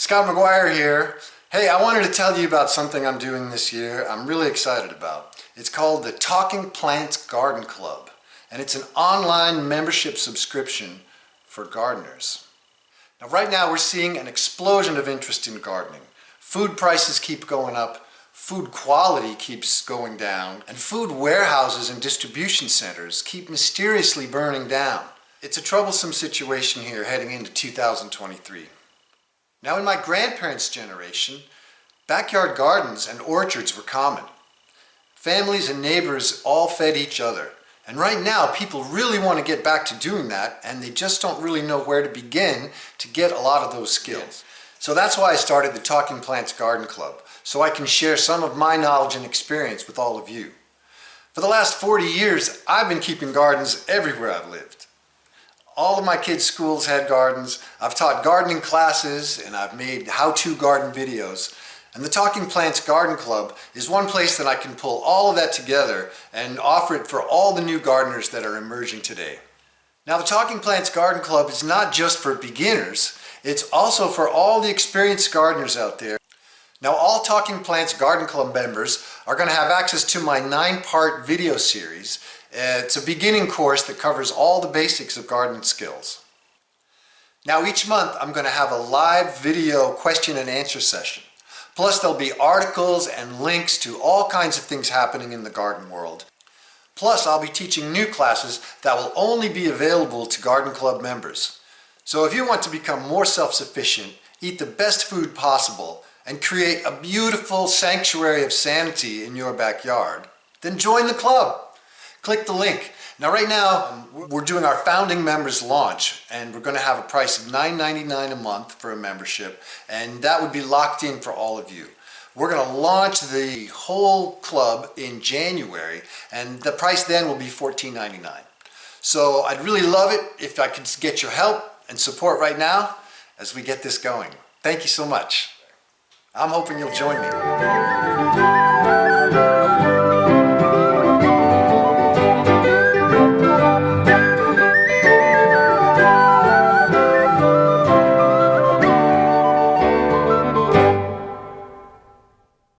Scott McGuire here. Hey, I wanted to tell you about something I'm doing this year I'm really excited about. It's called the Talking Plants Garden Club, and it's an online membership subscription for gardeners. Now, right now we're seeing an explosion of interest in gardening. Food prices keep going up, food quality keeps going down, and food warehouses and distribution centers keep mysteriously burning down. It's a troublesome situation here heading into 2023. Now, in my grandparents' generation, backyard gardens and orchards were common. Families and neighbors all fed each other. And right now, people really want to get back to doing that, and they just don't really know where to begin to get a lot of those skills. So that's why I started the Talking Plants Garden Club, so I can share some of my knowledge and experience with all of you. For the last 40 years, I've been keeping gardens everywhere I've lived. All of my kids' schools had gardens. I've taught gardening classes and I've made how-to garden videos. And the Talking Plants Garden Club is one place that I can pull all of that together and offer it for all the new gardeners that are emerging today. Now, the Talking Plants Garden Club is not just for beginners, it's also for all the experienced gardeners out there. Now, all Talking Plants Garden Club members are going to have access to my 9-part video series. It's a beginning course that covers all the basics of gardening skills. Now, each month I'm going to have a live video question and answer session. Plus there'll be articles and links to all kinds of things happening in the garden world. Plus I'll be teaching new classes that will only be available to Garden Club members. So if you want to become more self-sufficient, eat the best food possible, and create a beautiful sanctuary of sanity in your backyard, then join the club. Click the link. Now, right now, we're doing our founding members launch, and we're going to have a price of $9.99 a month for a membership, and that would be locked in for all of you. We're going to launch the whole club in January, and the price then will be $14.99. So I'd really love it if I could get your help and support right now as we get this going. Thank you so much. I'm hoping you'll join me.